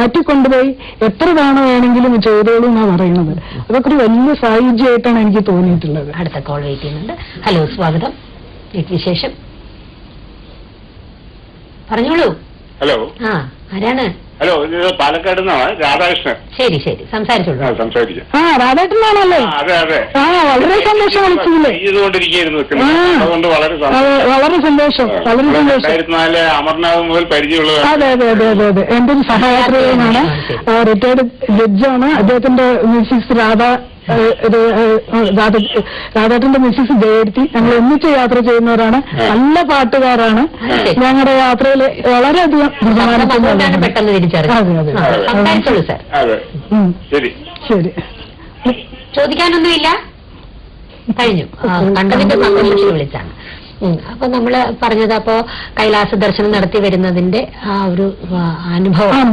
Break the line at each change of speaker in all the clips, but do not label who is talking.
മാറ്റിക്കൊണ്ടുപോയി എത്ര തവണ വേണമെങ്കിലും ചെയ്തോളൂ എന്നാ പറയുന്നത്. അതൊക്കെ ഒരു വലിയ സായുജ്യമായിട്ടാണ് എനിക്ക് തോന്നിയിട്ടുള്ളത്.
അടുത്ത കോൾ വെയിറ്റ് ചെയ്യുന്നുണ്ട്. ഹലോ, സ്വാഗതം. വിശേഷം പറഞ്ഞോളൂ.
ഹലോ,
ആരാണ്?
ഹലോ, ഇത് പാലക്കാട് നിന്നാണ് രാധാകൃഷ്ണൻ.
ശരി ശരി, സംസാരിച്ചോളൂ.
സംസാരിക്കാം.
രാധേട്ടനാണല്ലേ?
അതെ അതെ.
വളരെ സന്തോഷം വിളിച്ചില്ലേ?
ചെയ്തുകൊണ്ടിരിക്കുന്നു, അതുകൊണ്ട് വളരെ
വളരെ സന്തോഷം.
2004 അമർനാഥ് മുതൽ പരിചയമുള്ളത്.
അതെ അതെ അതെ അതെ അതെ. എന്റെ ഒരു സഹയാത്രികനാണ്, റിട്ടയർഡ് ജഡ്ജാണ്. അദ്ദേഹത്തിന്റെ മിസ്സിസ് രാധേട്ടന്റെ മിസ്സിസ് ജയടുത്തി. ഞങ്ങൾ ഒന്നിച്ച് യാത്ര ചെയ്യുന്നവരാണ്. നല്ല പാട്ടുകാരാണ്. ഞങ്ങളുടെ യാത്രയിൽ വളരെയധികം
പെട്ടെന്ന് തിരിച്ചറിഞ്ഞു.
ശരി
ശരി, ചോദിക്കാനൊന്നുമില്ല, കഴിഞ്ഞു. കണ്ടതിന്റെ സന്തോഷത്തിൽ വിളിച്ചാണ്. അപ്പൊ നമ്മള് പറഞ്ഞത്, അപ്പോ കൈലാസ ദർശനം നടത്തി വരുന്നതിന്റെ ആ ഒരു അനുഭവം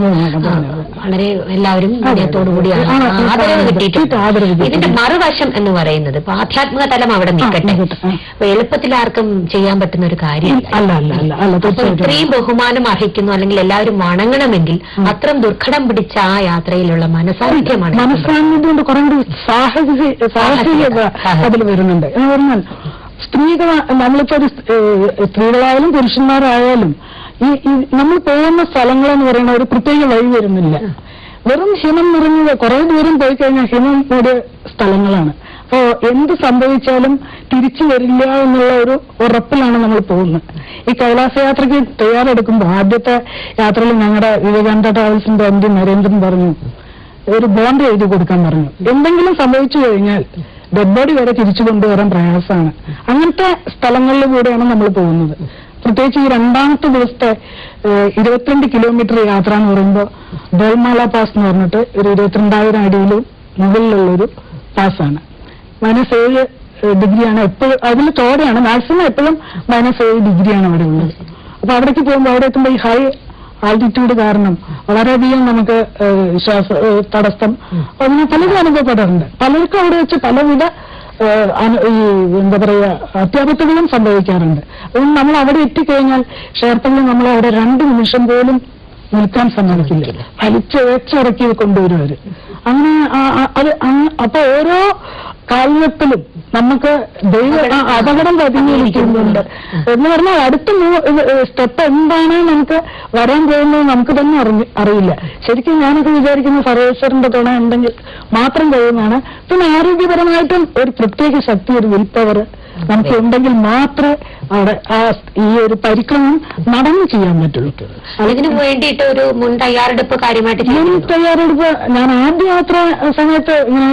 വളരെ എല്ലാവരും വിനയത്തോടുകൂടിയാണ് ആദരവ് കിട്ടിയിട്ടുണ്ട്. ഇതിന്റെ മറുവശം എന്ന് പറയുന്നത് ഇപ്പൊ ആധ്യാത്മിക തലം അവിടെ നിൽക്കട്ടെ, അപ്പൊ എളുപ്പത്തിൽ ആർക്കും ചെയ്യാൻ പറ്റുന്ന ഒരു കാര്യമല്ല. ഇത്രയും ബഹുമാനം അർഹിക്കുന്നു, അല്ലെങ്കിൽ എല്ലാവരും വണങ്ങണമെങ്കിൽ അത്രയും ദുർഘടം പിടിച്ച ആ യാത്രയിലുള്ള മനസാന്നിധ്യമാണ്.
മനസാന്നിധ്യം കുറെ കൂടി സാഹസികത അതിൽ വരുന്നുണ്ട്. എന്ന് പറഞ്ഞാൽ നമ്മളിപ്പോ സ്ത്രീകളായാലും പുരുഷന്മാരായാലും ഈ നമ്മൾ പോകുന്ന സ്ഥലങ്ങളെന്ന് പറയുന്ന ഒരു പ്രത്യേക വഴി വരുന്നില്ല. വെറും ഹിമം നിറഞ്ഞത് കുറെ ദൂരം പോയി കഴിഞ്ഞാൽ ഹിമം കൂടിയ സ്ഥലങ്ങളാണ്. അപ്പോ എന്ത് സംഭവിച്ചാലും തിരിച്ചു വരില്ല എന്നുള്ള ഒരു ഉറപ്പിലാണ് നമ്മൾ പോകുന്നത്. ഈ കൈലാസയാത്രയ്ക്ക് തയ്യാറെടുക്കുമ്പോൾ ആദ്യത്തെ യാത്രയിൽ ഞങ്ങളുടെ വിവേകാനന്ദ ട്രാവൽസിന്റെ MD നരേന്ദ്രൻ പറഞ്ഞു, ഒരു ബോണ്ട് എഴുതി കൊടുക്കാൻ പറഞ്ഞു. എന്തെങ്കിലും സംഭവിച്ചു കഴിഞ്ഞാൽ ഡെഡ് ബോഡി വരെ തിരിച്ചു കൊണ്ടുവരാൻ പ്രയാസമാണ്. അങ്ങനത്തെ സ്ഥലങ്ങളിൽ കൂടെയാണ് നമ്മൾ പോകുന്നത്. പ്രത്യേകിച്ച് ഈ രണ്ടാമത്തെ ദിവസത്തെ 22 കിലോമീറ്റർ യാത്ര എന്ന് പറയുമ്പോൾ ബൽമാല പാസ് എന്ന് പറഞ്ഞിട്ട് ഒരു 22,000 അടിയിലും മുകളിലുള്ളൊരു പാസ്സാണ്. -7 ഡിഗ്രിയാണ് എപ്പോഴും. അതിൽ തോടെയാണ്, മാക്സിമം എപ്പോഴും -7 ഡിഗ്രിയാണ് അവിടെ ഉള്ളത്. അപ്പൊ അവിടേക്ക് പോകുമ്പോൾ അവിടെ എത്തുമ്പോൾ ഈ ഹൈ ആൾട്ടിറ്റ്യൂഡ് കാരണം വളരെയധികം നമുക്ക് ശ്വാസ തടസ്സം അങ്ങനെ പലതും അനുഭവപ്പെടാറുണ്ട്. പലർക്കും അവിടെ വെച്ച് പലവിധ എന്താ പറയാ അത്യാപത്തുകളും സംഭവിക്കാറുണ്ട്. അതുകൊണ്ട് നമ്മൾ അവിടെ എത്തിക്കഴിഞ്ഞാൽ ക്ഷേത്രത്തിൽ നമ്മൾ അവിടെ 2 നിമിഷം പോലും നിൽക്കാൻ സമ്മതിക്കില്ല. വലിച്ചിറക്കി കൊണ്ടുവരുവര്. അങ്ങനെ അത് അപ്പൊ ഓരോ കാലത്തിലും നമുക്ക് അപകടം പതിഞ്ഞിരിക്കുന്നുണ്ട് എന്ന് പറഞ്ഞാൽ അടുത്ത സ്റ്റെപ്പ് എന്താണ് നമുക്ക് വരാൻ പോകുന്നത് നമുക്ക് തന്നെ അറിയില്ല. ശരിക്കും ഞാനൊക്കെ വിചാരിക്കുന്ന സർവേശ്വരന്റെ തുണ ഉണ്ടെങ്കിൽ മാത്രം കഴിയുന്നതാണ്. പിന്നെ ആരോഗ്യപരമായിട്ടും ഒരു പ്രത്യേക ശക്തി, ഒരു വിൽ പവർ നമുക്ക് ഉണ്ടെങ്കിൽ മാത്രമേ അവിടെ ഈ ഒരു പരിക്രമം നടന്നു ചെയ്യാൻ പറ്റുള്ളൂ.
അതിന് വേണ്ടിയിട്ട് ഒരു മുൻ തയ്യാറെടുപ്പ് കാര്യമായിട്ട്
ഞാൻ ആദ്യ യാത്ര സമയത്ത് ഇങ്ങനെ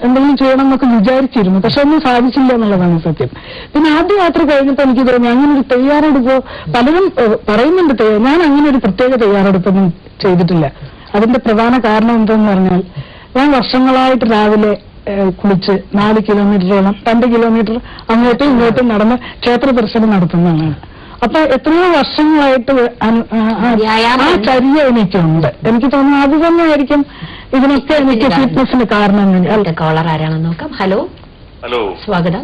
എന്തെങ്കിലും ചെയ്യണം എന്നൊക്കെ വിചാരിച്ചിരുന്നു. പക്ഷെ ഒന്നും സാധിച്ചില്ല എന്നുള്ളതാണ് സത്യം. പിന്നെ ആദ്യ യാത്ര കഴിഞ്ഞപ്പോൾ എനിക്ക് തോന്നി അങ്ങനെ ഒരു തയ്യാറെടുപ്പ് പലരും പറയുന്നുണ്ട്. ഞാൻ അങ്ങനെ ഒരു പ്രത്യേക തയ്യാറെടുപ്പൊന്നും ചെയ്തിട്ടില്ല. അതിന്റെ പ്രധാന കാരണം എന്തെന്ന് പറഞ്ഞാൽ ഞാൻ വർഷങ്ങളായിട്ട് രാവിലെ കുളിച്ച് 4 കിലോമീറ്ററോളം 2 കിലോമീറ്റർ അങ്ങോട്ടും ഇങ്ങോട്ടും നടന്ന് ക്ഷേത്ര ദർശനം നടത്തുന്നതാണ്. അപ്പൊ എത്രയോ വർഷങ്ങളായിട്ട് ആ ചര്യ എനിക്കുണ്ട്. എനിക്ക് തോന്നുന്നു അത് തന്നെയായിരിക്കും ഇതിനൊക്കെ എനിക്ക് ഫിറ്റ്നസിന് കാരണം.
കോളർ ആരാണെന്ന് നോക്കാം. ഹലോ.
ഹലോ,
സ്വാഗതം.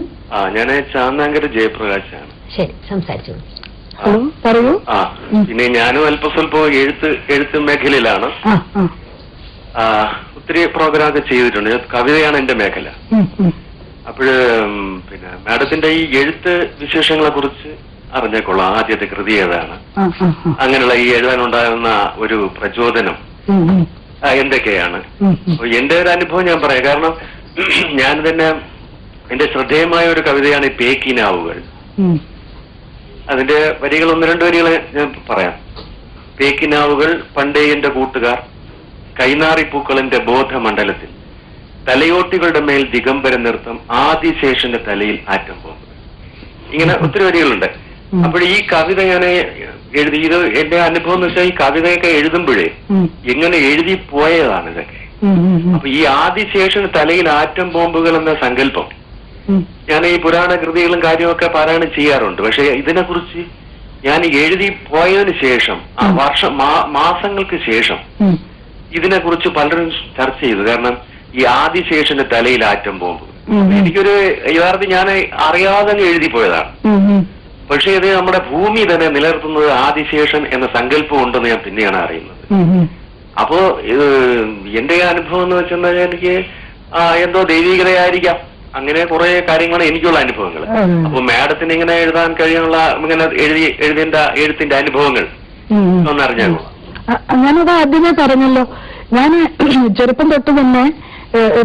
ഞാൻ ചാന്നാങ്കര ജയപ്രകാശാണ്.
ശരി, സംസാരിച്ചു.
ഹലോ, പറയൂ.
പിന്നെ ഞാനും അല്പസ്വല്പം എഴുത്ത് മേഖലയിലാണ്. ഒത്തിരി പ്രോഗ്രാം ഒക്കെ ചെയ്തിട്ടുണ്ട്. കവിതയാണ് എന്റെ മേഖല. അപ്പോഴ് പിന്നെ മാഡത്തിന്റെ ഈ എഴുത്ത് വിശേഷങ്ങളെ കുറിച്ച് അറിഞ്ഞേക്കൊള്ളാം. ആദ്യത്തെ കൃതി ഏതാണ്, അങ്ങനെയുള്ള ഈ എഴുതാനുണ്ടാകുന്ന ഒരു പ്രചോദനം എന്തൊക്കെയാണ്? എന്റെ ഒരു അനുഭവം ഞാൻ പറയാം. കാരണം ഞാൻ തന്നെ എന്റെ ശ്രദ്ധേയമായ ഒരു കവിതയാണ് ഈ പേക്കിനാവുകൾ. അതിന്റെ വരികൾ 1-2 വരികൾ ഞാൻ പറയാം. പേക്കിനാവുകൾ പണ്ടേ എന്റെ കൂട്ടുകാർ, കൈനാറിപ്പൂക്കളിന്റെ ബോധമണ്ഡലത്തിൽ തലയോട്ടികളുടെ മേൽ ദിഗംബര നൃത്തം, ആദിശേഷന്റെ തലയിൽ ആറ്റം ബോംബ്. ഇങ്ങനെ ഒത്തിരി വരികളുണ്ട്. അപ്പോൾ ഈ കവിത ഞാൻ എഴുതി, ഇത് എന്റെ അനുഭവം എന്ന് വെച്ചാൽ ഈ കവിതയൊക്കെ എഴുതുമ്പോഴേ എങ്ങനെ എഴുതി പോയതാണ് ഇതൊക്കെ. അപ്പൊ ഈ ആദിശേഷന് തലയിൽ ആറ്റം ബോംബുകൾ എന്ന സങ്കല്പം ഞാൻ ഈ പുരാണ കൃതികളും കാര്യമൊക്കെ പാരായണം ചെയ്യാറുണ്ട്. പക്ഷെ ഇതിനെക്കുറിച്ച് ഞാൻ എഴുതി പോയതിനു ശേഷം ആ മാസങ്ങൾക്ക് ശേഷം ഇതിനെക്കുറിച്ച് പലരും ചർച്ച ചെയ്തു. കാരണം ഈ ആദിശേഷന്റെ തലയിൽ ആറ്റം ബോംബ് എനിക്കൊരു യഥാർത്ഥം ഞാൻ അറിയാതെ എഴുതി പോയതാണ്. പക്ഷെ ഇത് നമ്മുടെ ഭൂമി തന്നെ നിലനിർത്തുന്നത് ആദിശേഷൻ എന്ന സങ്കല്പം ഉണ്ടെന്ന് ഞാൻ പിന്നെയാണ് അറിയുന്നത്. അപ്പോ ഇത് എന്റെ അനുഭവം എന്ന് വെച്ചാൽ എനിക്ക് എന്തോ ദൈവികതയായിരിക്കാം, അങ്ങനെ കുറെ കാര്യങ്ങളാണ് എനിക്കുള്ള അനുഭവങ്ങൾ. അപ്പൊ മാഡത്തിന് ഇങ്ങനെ എഴുതാൻ കഴിയാനുള്ള ഇങ്ങനെ എഴുത്തിന്റെ അനുഭവങ്ങൾ ഒന്നറിഞ്ഞാൽ
ഞാനത് ആദ്യമേ പറഞ്ഞല്ലോ. ഞാൻ ചെറുപ്പം തൊട്ട് തന്നെ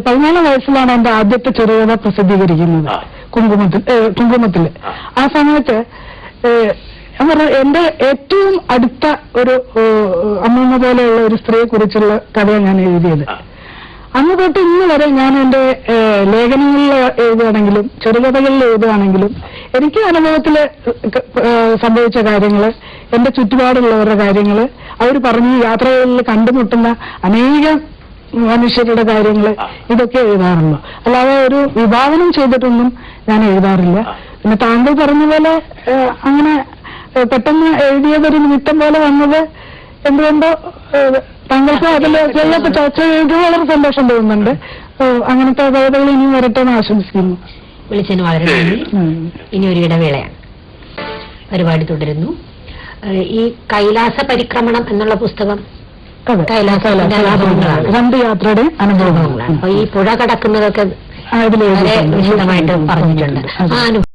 14 വയസ്സിലാണ് എന്റെ ആദ്യത്തെ ചെറുകഥ പ്രസിദ്ധീകരിക്കുന്നത് കുങ്കുമത്തില്. ആ സമയത്ത് ഞാൻ പറഞ്ഞ എന്റെ ഏറ്റവും അടുത്ത ഒരു അമ്മൂമ്മ പോലെയുള്ള ഒരു സ്ത്രീയെ കുറിച്ചുള്ള കഥയാണ് ഞാൻ എഴുതിയത്. അന്ന് തൊട്ട് ഇന്ന് വരെ ഞാൻ എന്റെ ലേഖനങ്ങളിൽ എഴുതുകയാണെങ്കിലും ചെറുകഥകളിൽ എഴുതുകയാണെങ്കിലും എനിക്ക് അനുഭവത്തിൽ സംഭവിച്ച കാര്യങ്ങള്, എന്റെ ചുറ്റുപാടുള്ളവരുടെ കാര്യങ്ങള്, അവർ പറഞ്ഞ് യാത്രകളിൽ കണ്ടുമുട്ടുന്ന അനേകം മനുഷ്യരുടെ കാര്യങ്ങള്, ഇതൊക്കെ എഴുതാറുള്ളൂ. അല്ലാതെ ഒരു വിഭാവനം ചെയ്തിട്ടൊന്നും ഞാൻ എഴുതാറില്ല. പിന്നെ താങ്കൾ പറഞ്ഞ പോലെ അങ്ങനെ പെട്ടെന്ന് എഴുതിയതൊരു നിമിത്തം പോലെ വന്നത് എന്തുകൊണ്ടോ താങ്കൾക്ക് അതിൽ ചർച്ച ചെയ്ത് വളരെ സന്തോഷം തോന്നുന്നുണ്ട്. അങ്ങനത്തെ കഥകൾ ഇനിയും വരട്ടെ എന്ന് ആശംസിക്കുന്നു.
വിളിച്ചതിന് വളരെ നന്ദി. ഇനി ഒരു ഇടവേളയാണ്. പരിപാടി തുടരുന്നു. ഈ കൈലാസ പരിക്രമണം എന്നുള്ള പുസ്തകം കൈലാസ
2 യാത്രയുടെ അനുഭവങ്ങളാണ്.
അപ്പൊ ഈ പുഴ കടക്കുന്നതൊക്കെ വളരെ വിശദമായിട്ട് പറഞ്ഞിട്ടുണ്ട്. ആ അനുഭവം